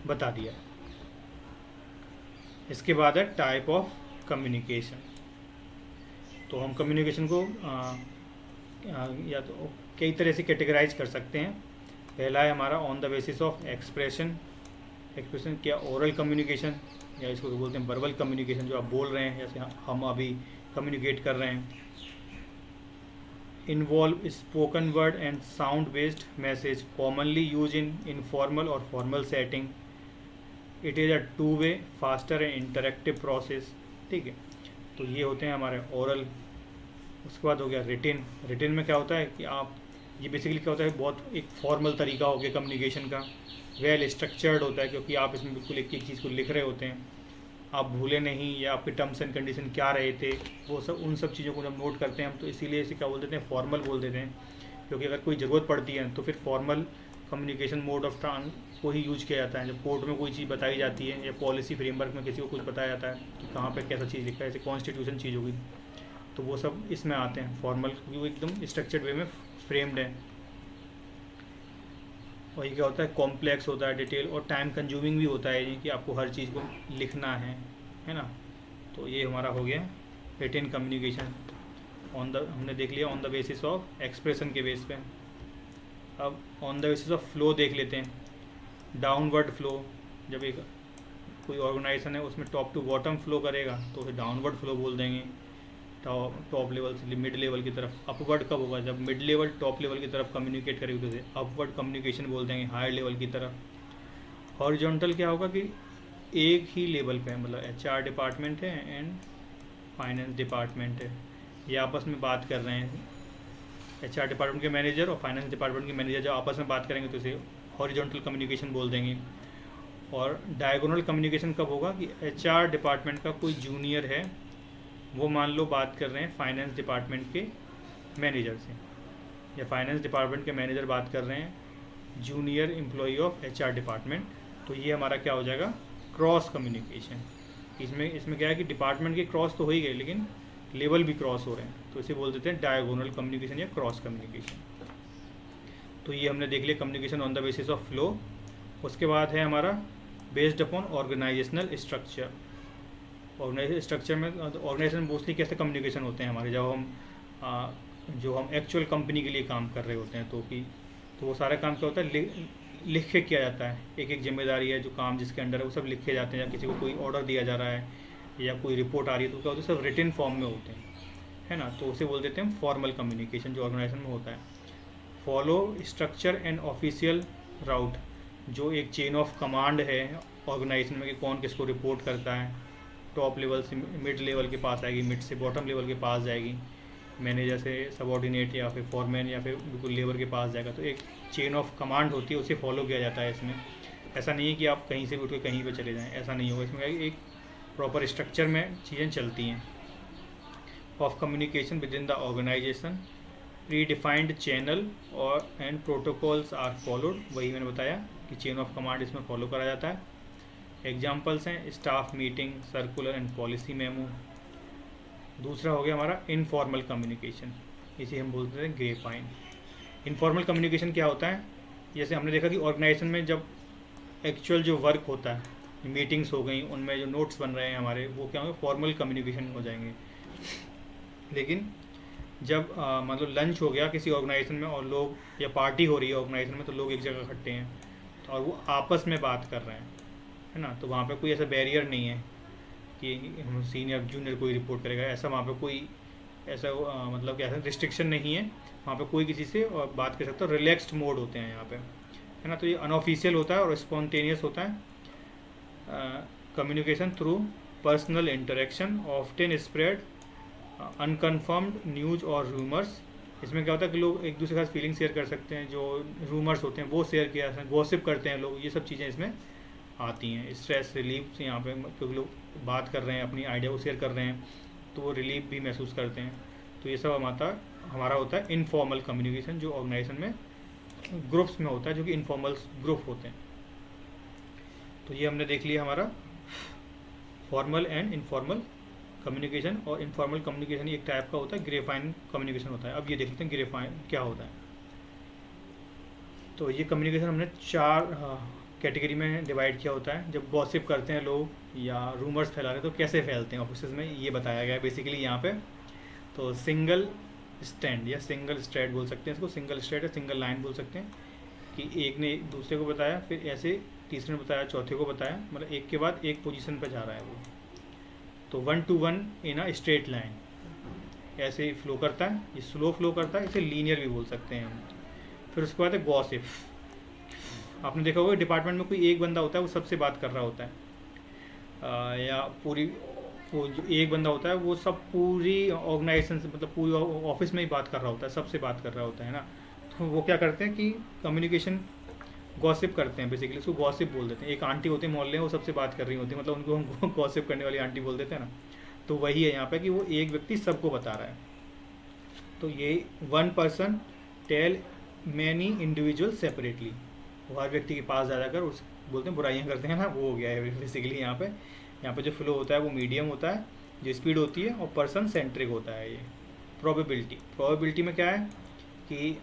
बता दिया है। इसके बाद है टाइप ऑफ कम्युनिकेशन। तो हम कम्युनिकेशन को या तो कई तरह से कैटेगराइज कर सकते हैं। पहला है हमारा on the basis of expression. Expression क्या, ओरल कम्युनिकेशन, या इसको तो बोलते हैं वर्बल कम्युनिकेशन, जो आप बोल रहे हैं, जैसे हम अभी कम्युनिकेट कर रहे हैं। Involve spoken word and sound based message commonly use in informal और formal setting. It is a two way faster and interactive process. ठीक है, तो ये होते हैं हमारे ओरल। उसके बाद हो गया रिटिन। रिटिन में क्या होता है कि आप, ये बेसिकली क्या होता है, बहुत एक फॉर्मल तरीका हो गया कम्युनिकेशन का, वेल स्ट्रक्चर्ड होता है, क्योंकि आप इसमें बिल्कुल एक एक चीज़ को लिख रहे होते हैं, आप भूले नहीं, या आपके टर्म्स एंड कंडीशन क्या रहे थे, वो सब, उन सब चीज़ों को जब नोट करते हैं हम, तो इसीलिए इसे क्या बोल देते हैं, फॉर्मल बोल देते हैं। क्योंकि अगर कोई ज़रूरत पड़ती है तो फिर formal communication mode of trans को ही यूज किया जाता है। जब कोर्ट में कोई चीज़ बताई जाती है या पॉलिसी फ्रेमवर्क में किसी को कुछ बताया जाता है कि कहाँ पे कैसा चीज़ लिखा है, जैसे कॉन्स्टिट्यूशन चीज़ होगी, तो वो सब इसमें आते हैं फॉर्मल, क्योंकि वो एकदम स्ट्रक्चर्ड वे में फ्रेम्ड है। और ये क्या होता है, कॉम्प्लेक्स होता है, डिटेल और टाइम कंज्यूमिंग भी होता है, ये कि आपको हर चीज़ को लिखना है ना। तो ये हमारा हो गया रिटेन कम्युनिकेशन ऑन द, हमने देख लिया on the basis of expression के बेस पे। अब on the basis of flow देख लेते हैं। डाउनवर्ड फ्लो, जब एक कोई ऑर्गेनाइजेशन है उसमें टॉप टू बॉटम फ्लो करेगा तो उसे डाउनवर्ड फ्लो बोल देंगे, टॉप लेवल से मिड लेवल की तरफ। अपवर्ड कब होगा, जब मिड लेवल टॉप लेवल की तरफ कम्युनिकेट करेगी तो उसे अपवर्ड कम्युनिकेशन बोल देंगे, हायर लेवल की तरफ। हॉरिजॉन्टल क्या होगा कि एक ही लेवल पे, मतलब HR डिपार्टमेंट है एंड फाइनेंस डिपार्टमेंट है, ये आपस में बात कर रहे हैं। HR डिपार्टमेंट के मैनेजर और फाइनेंस डिपार्टमेंट के मैनेजर जब आपस में बात करेंगे तो इसे हॉरिजॉन्टल कम्युनिकेशन बोल देंगे। और डायगोनल कम्युनिकेशन कब होगा कि HR डिपार्टमेंट का कोई जूनियर है, वो मान लो बात कर रहे हैं फाइनेंस डिपार्टमेंट के मैनेजर से, या फाइनेंस डिपार्टमेंट के मैनेजर बात कर रहे हैं junior employee of HR department, तो ये हमारा क्या हो जाएगा, क्रॉस कम्युनिकेशन। इसमें क्या है कि डिपार्टमेंट के क्रॉस तो हो ही गए, लेकिन लेवल भी क्रॉस हो रहे हैं, तो इसे बोल देते हैं डायगोनल कम्युनिकेशन या क्रॉस कम्युनिकेशन। तो ये हमने देख लिया communication on the basis of flow. उसके बाद है हमारा based upon organisational structure. Organisation structure में, ऑर्गेनाइजेशन मोस्टली कैसे कम्युनिकेशन होते हैं हमारे, जब हम एक्चुअल कंपनी के लिए काम कर रहे होते हैं, तो वो सारा काम क्या होता है, लिख के किया जाता है। एक एक जिम्मेदारी है, जो काम जिसके अंडर है वो सब लिखे जाते हैं। या किसी को कोई ऑर्डर दिया जा रहा है या कोई रिपोर्ट आ रही है तो क्या होता है, सब रिटन फॉर्म में होते हैं, है ना। तो उसे बोल देते हैं फॉर्मल कम्युनिकेशन, जो ऑर्गेनाइजेशन में होता है। फॉलो स्ट्रक्चर एंड ऑफिशियल राउट, जो एक चेन ऑफ कमांड है ऑर्गेनाइजेशन में कि कौन किसको रिपोर्ट करता है। टॉप लेवल से मिड लेवल के पास आएगी, मिड से बॉटम लेवल के पास जाएगी, मैनेजर से सबॉर्डिनेट या फिर फॉरमैन या फिर बिल्कुल लेबर के पास जाएगा। तो एक चेन ऑफ कमांड होती है, उसे फॉलो किया जाता है इसमें। ऐसा नहीं है कि आप कहीं से भी उठ के कहीं पे चले जाएं, ऐसा नहीं होगा। इसमें एक प्रॉपर स्ट्रक्चर में चीज़ें चलती हैं। Of communication within the organisation, predefined channel और एंड प्रोटोकॉल्स आर फॉलोड, वही मैंने बताया कि चेन ऑफ कमांड इसमें फॉलो करा जाता है। एग्जाम्पल्स हैं staff meeting, circular and policy memo. दूसरा हो गया हमारा इनफॉर्मल कम्युनिकेशन, इसे हम बोलते हैं ग्रे पाइन। इनफॉर्मल कम्युनिकेशन क्या होता है, जैसे हमने देखा कि ऑर्गेनाइजेशन में जब एक्चुअल जो वर्क होता है, मीटिंग्स हो गई, उनमें जो नोट्स बन रहे हैं हमारे, वो क्या होंगे, फॉर्मल कम्युनिकेशन हो जाएंगे। लेकिन जब मतलब लंच हो गया किसी ऑर्गेनाइजेशन में और लोग, या पार्टी हो रही है ऑर्गेनाइजेशन में, तो लोग एक जगह इकट्ठे हैं और वो आपस में बात कर रहे हैं, है ना। तो वहाँ पे कोई ऐसा बैरियर नहीं है कि हम सीनियर जूनियर कोई रिपोर्ट करेगा, ऐसा वहाँ पे कोई ऐसा मतलब क्या है, रिस्ट्रिक्शन नहीं है। वहाँ पे कोई किसी से और बात कर सकता है, रिलैक्स्ड मोड होते हैं यहाँ पे, है ना। तो ये अनऑफिशियल होता है और स्पॉन्टेनियस होता है। Communication through personal interaction often spread unconfirmed news और रूमर्स। इसमें क्या होता है कि लोग एक दूसरे के साथ फीलिंग शेयर कर सकते हैं, जो रूमर्स होते हैं वो शेयर किया जाता है, गॉसिप करते हैं लोग, ये सब चीज़ें इसमें आती हैं। स्ट्रेस रिलीफ से यहाँ पे, क्योंकि लोग बात कर रहे हैं, अपनी आइडिया को शेयर कर रहे हैं, तो वो रिलीफ भी महसूस करते हैं। तो ये सब हमारा होता है इनफॉर्मल कम्युनिकेशन, जो ऑर्गेनाइजेशन में ग्रुप्स में होता है, जो कि इनफॉर्मल ग्रुप होते हैं। तो ये हमने देख लिया हमारा फॉर्मल एंड इनफॉर्मल कम्युनिकेशन और इनफॉर्मल कम्युनिकेशन एक टाइप का होता है, ग्रेफाइन कम्युनिकेशन होता है। अब ये देख लेते हैं ग्रेफाइन क्या होता है। तो ये कम्युनिकेशन हमने 4 कैटेगरी में डिवाइड किया होता है। जब गॉसिप करते हैं लोग या रूमर्स फैला रहे हैं तो कैसे फैलते हैं ऑफिस में, ये बताया गया है बेसिकली यहाँ पे। तो सिंगल स्टैंड या सिंगल स्ट्रेड बोल सकते हैं इसको, सिंगल स्ट्रेड या सिंगल लाइन बोल सकते हैं, कि एक ने एक दूसरे को बताया, फिर ऐसे तीसरे ने बताया, चौथे को बताया, मतलब एक के बाद एक पोजीशन पर जा रहा है वो। तो 1 to 1 in a straight line ऐसे फ्लो करता है, ये स्लो फ्लो करता है, इसे लीनियर भी बोल सकते हैं हम। फिर उसके बाद है गॉसिप। आपने देखा होगा डिपार्टमेंट में कोई एक बंदा होता है वो सबसे बात कर रहा होता है, या पूरी वो जो एक बंदा होता है वो सब पूरी ऑर्गेनाइजेशन से, मतलब पूरी ऑफिस में ही बात कर रहा होता है, सबसे बात कर रहा होता है ना। तो वो क्या करते हैं कि कम्युनिकेशन गॉसिप करते हैं, बेसिकली उसको गॉसिप बोल देते हैं। एक आंटी होती है मोहल्ले में, वो सबसे बात कर रही होती है, मतलब उनको हम गॉसिप करने वाली आंटी बोल देते हैं ना। तो वही है यहाँ पे कि वो एक व्यक्ति सबको बता रहा है। तो ये 1 person tell many individual separately, वो हर व्यक्ति के पास जा जाकर उस बोलते हैं बुराइयाँ करते हैं ना, वो हो गया है बेसिकली यहाँ पे। यहाँ पे जो फ्लो होता है वो मीडियम होता है, जो स्पीड होती है, और पर्सन सेंट्रिक होता है ये। प्रोबेबिलिटी में क्या है कि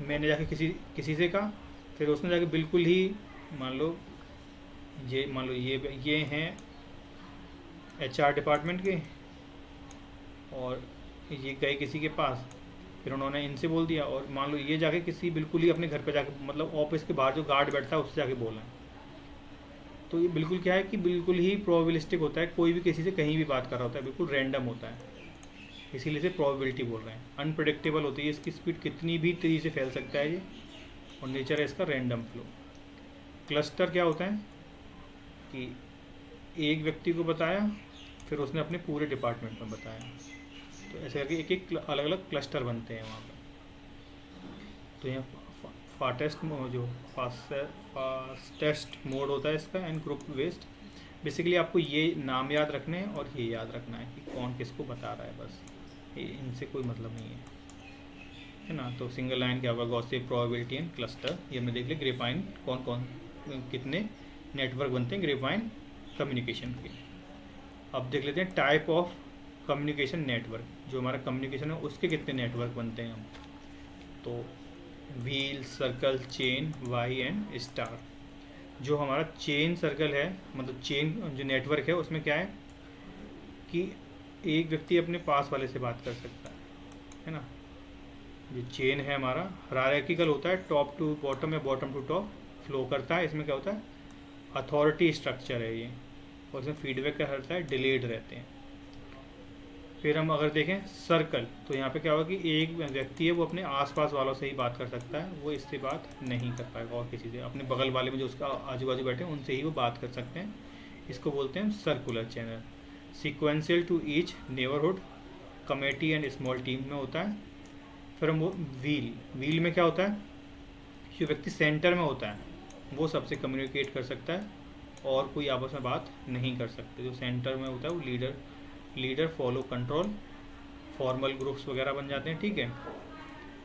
मैंने जाके किसी से कहा, फिर उसने जाके बिल्कुल ही मान लो ये हैं HR डिपार्टमेंट के, और ये गए किसी के पास, फिर उन्होंने इनसे बोल दिया, और मान लो ये जाके किसी बिल्कुल ही अपने घर पे जाके, मतलब ऑफिस के बाहर जो गार्ड बैठता है उससे जाके बोला है। तो ये बिल्कुल क्या है कि बिल्कुल ही प्रोबेबिलिस्टिक होता है, कोई भी किसी से कहीं भी बात कर रहा होता है, बिल्कुल रैंडम होता है, इसीलिए इसे प्रोबेबिलिटी बोल रहे हैं। अनप्रेडिक्टेबल होती है, इसकी स्पीड कितनी भी तेज़ी से फैल सकता है ये, और नेचर है इसका रैंडम फ्लो। क्लस्टर क्या होता है कि एक व्यक्ति को बताया, फिर उसने अपने पूरे डिपार्टमेंट में बताया, तो ऐसे करके एक एक अलग अलग क्लस्टर बनते हैं वहाँ पर। तो यहाँ फास्टेस्ट मोड होता है इसका, एंड ग्रुप वेस्ट। बेसिकली आपको ये नाम याद रखने हैं और ये याद रखना है कि कौन किसको बता रहा है, बस इनसे कोई मतलब नहीं है ना। तो सिंगल लाइन क्या होगा, गॉसिप, प्रोबेबिलिटी एंड क्लस्टर, ये हमने देख लिया। ग्रेफाइन कौन कौन कितने नेटवर्क बनते हैं ग्रेफाइन कम्युनिकेशन के। अब देख लेते हैं टाइप ऑफ कम्युनिकेशन नेटवर्क, जो हमारा कम्युनिकेशन है उसके कितने नेटवर्क बनते हैं हम। तो wheel, circle, chain, Y and star. जो हमारा चेन सर्कल है, मतलब चेन जो नेटवर्क है, उसमें क्या है कि एक व्यक्ति अपने पास वाले से बात कर सकता है ना। जो चेन है हमारा हायरार्किकल होता है, टॉप टू बॉटम या बॉटम टू टॉप फ्लो करता है। इसमें क्या होता है, अथॉरिटी स्ट्रक्चर है ये, और इसमें फीडबैक क्या रहता है, डिलेड रहते हैं। फिर हम अगर देखें सर्कल, तो यहाँ पे क्या होगा कि एक व्यक्ति है वो अपने आसपास वालों से ही बात कर सकता है, वो इससे बात नहीं कर पाएगा और किसी से, अपने बगल वाले में जो उसका आजू बाजू बैठे हैं उनसे ही वो बात कर सकते हैं। इसको बोलते हैं circular channel. Sequential to each neighbourhood, committee and small team में होता है। फिर हम वो व्हील में क्या होता है, जो व्यक्ति सेंटर में होता है वो सबसे कम्युनिकेट कर सकता है, और कोई आपस में बात नहीं कर सकते। जो सेंटर में होता है वो leader follow control, formal groups वगैरह बन जाते हैं, ठीक है।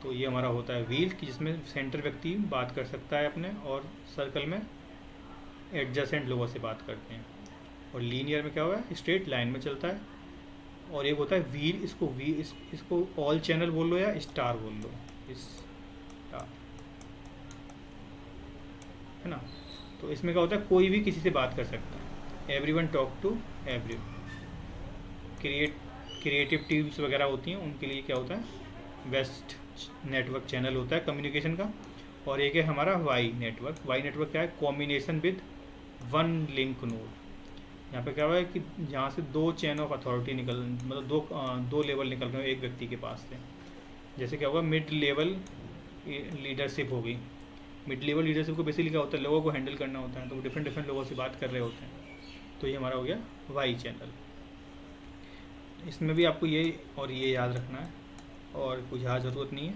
तो ये हमारा होता है व्हील, कि जिसमें सेंटर व्यक्ति बात कर सकता है अपने, और सर्कल में एडजेसेंट लोगों से बात करते हैं। और लीनियर में क्या हुआ है, स्ट्रेट लाइन में चलता है। और एक होता है व्हील, इसको ऑल चैनल बोल लो या स्टार बोल लो, स्टार है ना। तो इसमें क्या होता है, कोई भी किसी से बात कर सकता है, everyone talk to everyone. Creative teams वगैरह होती हैं, उनके लिए क्या होता है, वेस्ट नेटवर्क चैनल होता है कम्युनिकेशन का। और एक है हमारा वाई नेटवर्क। वाई नेटवर्क क्या है, कॉम्बिनेशन विद 1 लिंक नोड। यहाँ पे क्या हुआ है कि जहाँ से 2 चेन ऑफ अथॉरिटी मतलब दो लेवल निकल गए एक व्यक्ति के पास से। जैसे क्या होगा, मिड लेवल लीडरशिप हो गई। मिड लेवल लीडरशिप को बेसिकली क्या होता है, लोगों को हैंडल करना होता है, तो वो डिफरेंट लोगों से बात कर रहे होते हैं। तो ये हमारा हो गया वाई चैनल। इसमें भी आपको ये और ये याद रखना है, और कुछ ज़्यादा ज़रूरत नहीं है।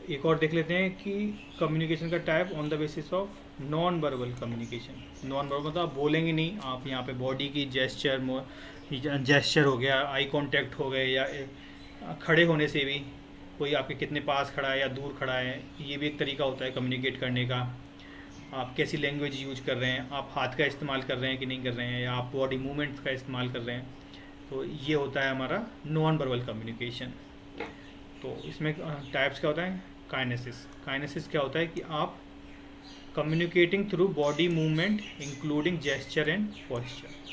एक और देख लेते हैं कि कम्युनिकेशन का type on the basis of non verbal communication. Non verbal मतलब आप बोलेंगे नहीं, आप यहाँ पे बॉडी की जेस्चर हो गया, आई कांटेक्ट हो गए, या खड़े होने से भी कोई आपके कितने पास खड़ा है या दूर खड़ा है, ये भी एक तरीका होता है कम्युनिकेट करने का। आप कैसी लैंग्वेज यूज कर रहे हैं, आप हाथ का इस्तेमाल कर रहे हैं कि नहीं कर रहे हैं, या आप बॉडी मूवमेंट्स का इस्तेमाल कर रहे हैं। तो ये होता है हमारा नॉन वर्बल कम्युनिकेशन। तो इसमें टाइप्स क्या होता है? काइनेसिस। काइनेसिस क्या होता है कि आप communicating through body movement including gesture and posture.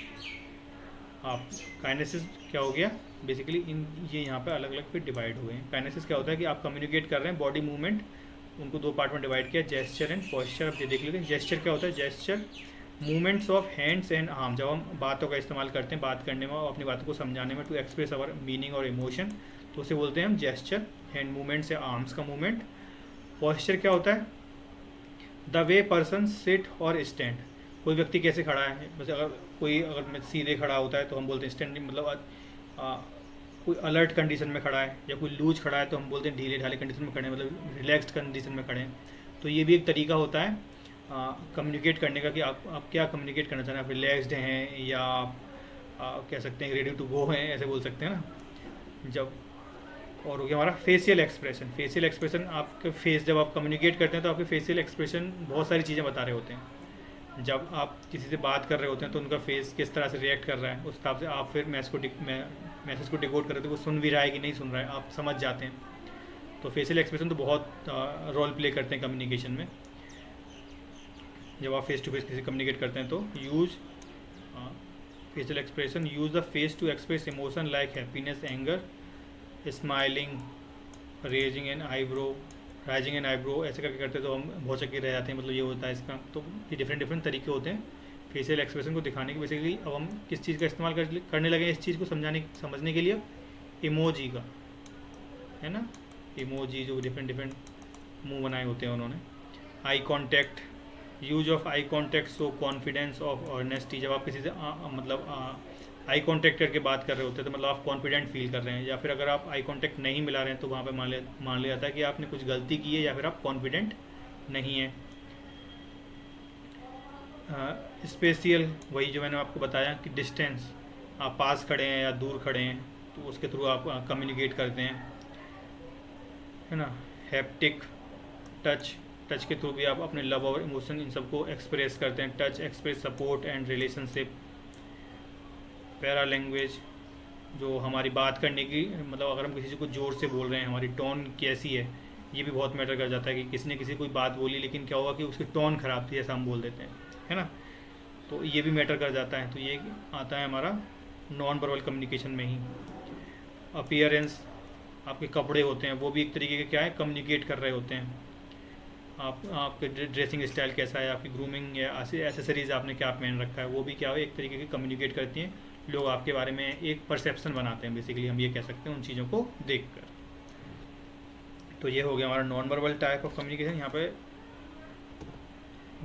आप काइनेसिस क्या हो गया बेसिकली, इन ये यहाँ पे अलग अलग पे डिवाइड हुए हैं। काइनेसिस क्या होता है कि आप कम्युनिकेट कर रहे हैं बॉडी मूवमेंट, उनको दो पार्ट में डिवाइड किया, जेस्चर एंड पोस्चर। अब ये देख लेते हैं जेस्चर क्या होता है। Gesture movements of hands and arm, जब हम बातों का इस्तेमाल करते हैं बात करने में और अपनी बातों को समझाने में, टू एक्सप्रेस अवर मीनिंग और इमोशन, तो उसे बोलते हैं हम जेस्चर। हैंड मूवमेंट से आर्म्स का मूवमेंट। पोस्चर क्या होता है? द वे पर्सन सिट और स्टैंड, कोई व्यक्ति कैसे खड़ा है। जैसे अगर मैं सीधे खड़ा होता है तो हम बोलते हैं स्टैंडिंग, मतलब कोई अलर्ट कंडीशन में खड़ा है, या कोई लूज खड़ा है तो हम बोलते हैं ढीले ढाले कंडीशन में खड़े हैं, मतलब रिलैक्स्ड कंडीशन में खड़े हैं। तो ये भी एक तरीका होता है कम्युनिकेट करने का कि आप क्या कम्युनिकेट करना चाह रहे हैं। आप रिलैक्स्ड हैं या आप कह सकते हैं रेडी टू गो हैं, ऐसे बोल सकते हैं ना। जब और हो गया हमारा फेशियल एक्सप्रेशन। फेशियल एक्सप्रेशन, आपके फेस, जब आप कम्युनिकेट करते हैं तो आपके फेशियल एक्सप्रेशन बहुत सारी चीज़ें बता रहे होते हैं। जब आप किसी से बात कर रहे होते हैं तो उनका फेस किस तरह से रिएक्ट कर रहा है, उस हिसाब से आप फिर मैसेज को डिकोड कर रहे थे, वो सुन भी रहा है कि नहीं सुन रहा है, आप समझ जाते हैं। तो फेशियल एक्सप्रेशन तो बहुत रोल प्ले करते हैं कम्युनिकेशन में। जब आप फेस टू फेस किसी कम्युनिकेट करते हैं तो use facial expression, use the face to express emotion like happiness, anger, smiling, raising an eyebrow, rising an eyebrow, ऐसे करके करते तो हम भौचक के रह जाते हैं, मतलब ये होता है इसका। तो ये डिफरेंट तरीके होते हैं फेशियल एक्सप्रेशन को दिखाने के। बेसिकली अब हम किस चीज़ का इस्तेमाल करने लगे इस चीज़ को समझने के लिए, इमोजी का, है ना। इमोजी जो डिफरेंट मुंह बनाए होते हैं उन्होंने। Eye contact, use of eye contact so confidence of honesty, जब आप किसी से आई कॉन्टैक्ट करके बात कर रहे होते हैं तो मतलब आप कॉन्फिडेंट फील कर रहे हैं। या फिर अगर आप आई कॉन्टैक्ट नहीं मिला रहे हैं तो वहाँ पे मान लिया जाता है कि आपने कुछ गलती की है या फिर आप कॉन्फिडेंट नहीं है। स्पेशियल, वही जो मैंने आपको बताया कि डिस्टेंस, आप पास खड़े हैं या दूर खड़े हैं तो उसके थ्रू आप कम्युनिकेट करते हैं, है ना। हैप्टिक, टच के थ्रू भी आप अपने लव और इमोशन इन सबको एक्सप्रेस करते हैं। Touch express support and relationship. Para language, जो हमारी बात करने की, मतलब अगर हम किसी को जोर से बोल रहे हैं, हमारी टोन कैसी है, ये भी बहुत मैटर कर जाता है कि किसी ने किसी कोई बात बोली लेकिन क्या हुआ कि उसकी टोन ख़राब थी, ऐसा हम बोल देते हैं, है ना। तो ये भी मैटर कर जाता है। तो ये आता है हमारा नॉन वर्बल कम्युनिकेशन में ही। अपीयरेंस, आपके कपड़े होते हैं वो भी एक तरीके के क्या है, कम्युनिकेट कर रहे होते हैं। आपके ड्रेसिंग स्टाइल कैसा है, आपकी ग्रूमिंग या एसेसरीज आपने क्या पहन रखा है, वो भी क्या है, एक तरीके की कम्युनिकेट करती हैं। लोग आपके बारे में एक परसेप्शन बनाते हैं, बेसिकली हम ये कह सकते हैं उन चीज़ों को देखकर। तो ये हो गया हमारा non verbal type of communication. यहाँ पे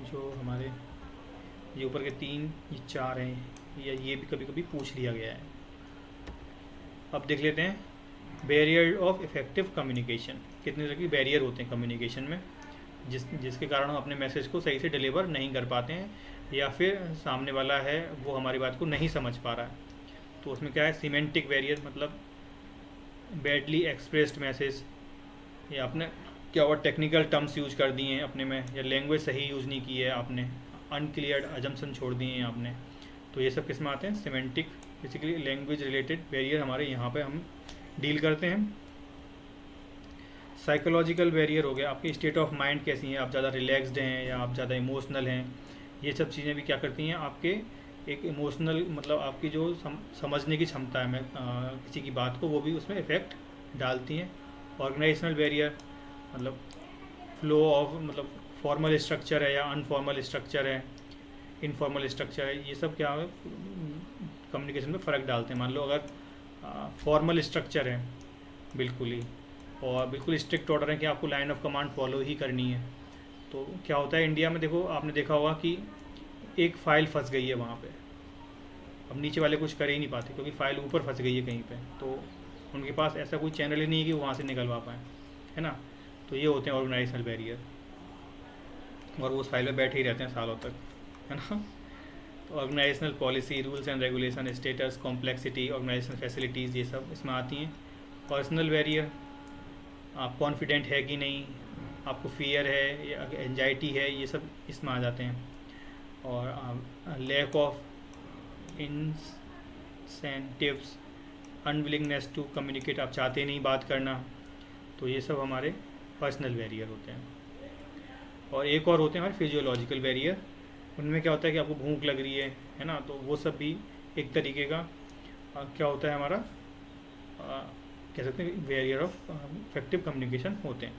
जो हमारे ये ऊपर के 3 ये 4 हैं, या ये भी कभी कभी पूछ लिया गया है। अब देख लेते हैं बैरियर ऑफ इफेक्टिव कम्युनिकेशन। कितने तरह के बैरियर होते हैं कम्युनिकेशन में जिसके कारण हम अपने मैसेज को सही से डिलीवर नहीं कर पाते हैं, या फिर सामने वाला है वो हमारी बात को नहीं समझ पा रहा है। तो उसमें क्या है, सीमेंटिक बैरियर, मतलब बैडली एक्सप्रेस्ड मैसेज, या आपने क्या हुआ टेक्निकल टर्म्स यूज कर दिए हैं अपने में, या लैंग्वेज सही यूज़ नहीं की है आपने, अनक्लियर अजम्पशन छोड़ दिए हैं आपने। तो ये सब किस में आते हैं, semantic. Basically language related barrier हमारे यहाँ पे हम डील करते हैं। साइकोलॉजिकल बैरियर हो गया, आपकी स्टेट ऑफ माइंड कैसी है, आप ज़्यादा रिलैक्सड हैं या आप ज़्यादा इमोशनल हैं। ये सब चीज़ें भी क्या करती हैं, आपके एक इमोशनल, मतलब आपकी जो समझने की क्षमता है किसी की बात को, वो भी उसमें इफ़ेक्ट डालती हैं। ऑर्गेनाइजेशनल बैरियर, मतलब फ्लो ऑफ, मतलब फॉर्मल स्ट्रक्चर है या अनफॉर्मल स्ट्रक्चर है, इनफॉर्मल स्ट्रक्चर है, ये सब क्या है कम्युनिकेशन में फ़र्क डालते हैं। मान लो अगर फॉर्मल स्ट्रक्चर है बिल्कुल ही, और बिल्कुल स्ट्रिक्ट ऑर्डर है कि आपको लाइन ऑफ कमांड फॉलो ही करनी है, तो क्या होता है इंडिया में, देखो आपने देखा होगा कि एक फ़ाइल फंस गई है वहाँ पे, अब नीचे वाले कुछ कर ही नहीं पाते क्योंकि फ़ाइल ऊपर फंस गई है कहीं पे, तो उनके पास ऐसा कोई चैनल ही नहीं है कि वहाँ से निकलवा पाएँ, है ना। तो ये होते हैं ऑर्गेनाइजेशनल बैरियर, और वो उस फाइल में बैठे ही रहते हैं सालों तक, है ना। तो organisational policy, rules and regulation, status, complexity, organisational facilities, ये सब इसमें आती हैं। पर्सनल बैरियर, आप कॉन्फिडेंट है कि नहीं, आपको फियर है या एंजाइटी है, ये सब इसमें आ जाते हैं। और lack of incentives, unwillingness to communicate, आप चाहते नहीं बात करना, तो ये सब हमारे पर्सनल बैरियर होते हैं। और एक और होते हैं हमारे फिजियोलॉजिकल बैरियर, उनमें क्या होता है कि आपको भूख लग रही है ना, तो वो सब भी एक तरीके का क्या होता है हमारा, कह सकते हैं बैरियर ऑफ इफेक्टिव कम्युनिकेशन होते हैं।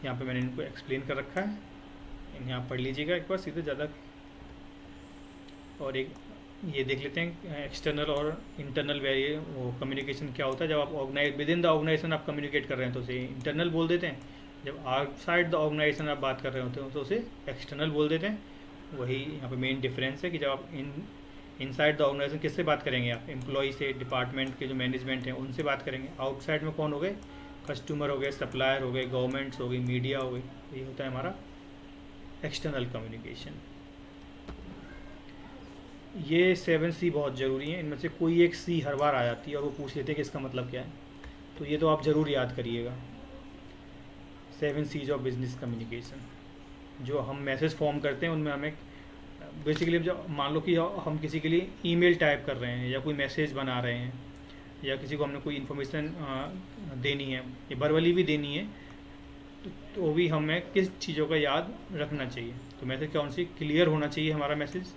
यहाँ पे मैंने इनको एक्सप्लेन कर रखा है, यहाँ पढ़ लीजिएगा एक बार सीधे ज़्यादा। और एक ये देख लेते हैं एक्सटर्नल और इंटरनल बैरियर, वो कम्युनिकेशन क्या होता है। जब आप organise within the organisation आप कम्युनिकेट कर रहे हैं तो उसे इंटरनल बोल देते हैं, जब आउटसाइड द ऑर्गेनाइजेशन आप बात कर रहे होते हैं तो उसे एक्सटर्नल बोल देते हैं। वही यहाँ पे मेन डिफरेंस है कि जब आप इनसाइड द ऑर्गेनाइजेशन किससे बात करेंगे, आप एम्प्लॉय से, डिपार्टमेंट के जो मैनेजमेंट हैं उनसे बात करेंगे। आउटसाइड में कौन हो गए, कस्टमर हो गए, सप्लायर हो गए, गवर्नमेंट्स हो गई, मीडिया हो गई, ये होता है हमारा एक्सटर्नल कम्युनिकेशन। ये 7C बहुत ज़रूरी है, इनमें से कोई एक C हर बार आ जाती है और वो पूछ लेते हैं कि इसका मतलब क्या है, तो ये तो आप ज़रूर याद करिएगा। 7C's ऑफ बिजनेस कम्युनिकेशन, जो हम मैसेज फॉर्म करते हैं उनमें हमें बेसिकली, जब मान लो कि हम किसी के लिए ईमेल टाइप कर रहे हैं या कोई मैसेज बना रहे हैं या किसी को हमने कोई इन्फॉर्मेशन देनी है या वर्बली भी देनी है, तो भी हमें किस चीज़ों का याद रखना चाहिए। तो मैसेज कौन सी, क्लियर होना चाहिए हमारा message,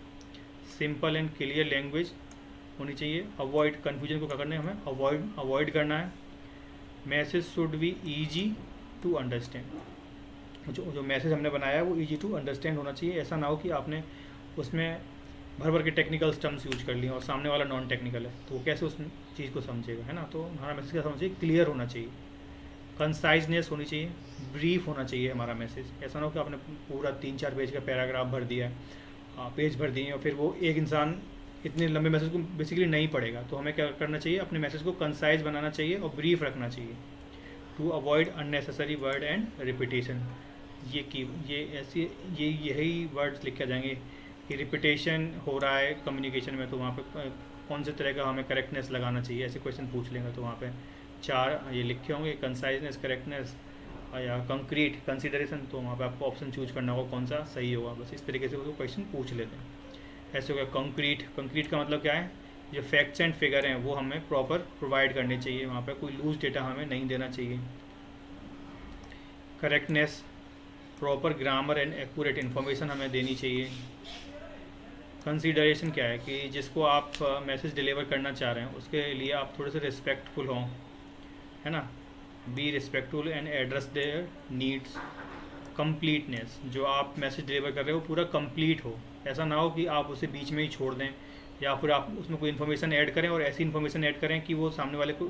simple and clear language होनी चाहिए, अवॉइड कन्फ्यूजन को क्या करना है, हमें अवॉइड करना है। Message should be easy to understand, जो मैसेज हमने बनाया है वो ईजी टू अंडरस्टैंड होना चाहिए। ऐसा ना हो कि आपने उसमें भर भर के टेक्निकल टर्म्स यूज कर लिए और सामने वाला नॉन टेक्निकल है, तो वो कैसे उस चीज़ को समझेगा, है ना। तो हमारा मैसेज क्या होना चाहिए, क्लियर होना चाहिए, कंसाइजनेस होनी चाहिए, ब्रीफ होना चाहिए हमारा मैसेज। ऐसा ना हो कि आपने पूरा 3-4 पेज का पैराग्राफ भर दिया है, पेज भर दिए और फिर वो एक इंसान इतने लंबे मैसेज को बेसिकली नहीं पढ़ेगा। तो हमें क्या करना चाहिए, अपने मैसेज को कंसाइज बनाना चाहिए और ब्रीफ रखना चाहिए, to avoid unnecessary word and repetition. ये ऐसी यही वर्ड्स लिखे जाएंगे कि रिपीटेशन हो रहा है कम्युनिकेशन में, तो वहाँ पे कौन से तरह का हमें करेक्टनेस लगाना चाहिए, ऐसे क्वेश्चन पूछ लेंगे तो वहाँ पे 4 ये लिखे होंगे, कंसाइजनेस, करेक्टनेस या कंक्रीट, कंसिडरेशन। तो वहाँ पे आपको ऑप्शन चूज करना होगा कौन सा सही होगा, बस इस तरीके से वो क्वेश्चन पूछ लेते हैं। ऐसे हो गया कंक्रीट का मतलब क्या है, जो फैक्ट्स एंड फिगर हैं वो हमें प्रॉपर प्रोवाइड करने चाहिए, वहाँ पे कोई लूज डेटा हमें नहीं देना चाहिए। Correctness, proper grammar and accurate information हमें देनी चाहिए। कंसीडरेशन क्या है कि जिसको आप मैसेज डिलीवर करना चाह रहे हैं उसके लिए आप थोड़े से रिस्पेक्टफुल हों, है ना। Be respectful and address there needs. Completeness, जो आप मैसेज डिलीवर कर रहे हो पूरा कंप्लीट हो, ऐसा ना हो कि आप उसे बीच में ही छोड़ दें या फिर आप उसमें कोई इन्फॉर्मेशन ऐड करें और ऐसी इन्फॉर्मेशन ऐड करें कि वो सामने वाले को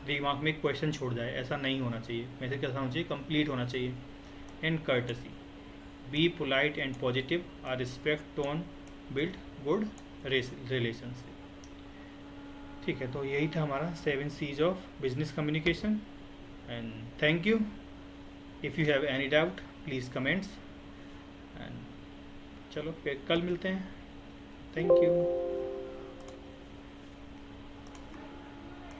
दिमाग में एक क्वेश्चन छोड़ जाए, ऐसा नहीं होना चाहिए। मैसेज कैसा होना चाहिए, कंप्लीट होना चाहिए। And courtesy, be polite and positive, are respect tone build good relationship. ठीक है, तो यही था हमारा 7C's of business communication. And thank you. If you have any doubt please comments. And चलो फिर कल मिलते हैं। Thank you.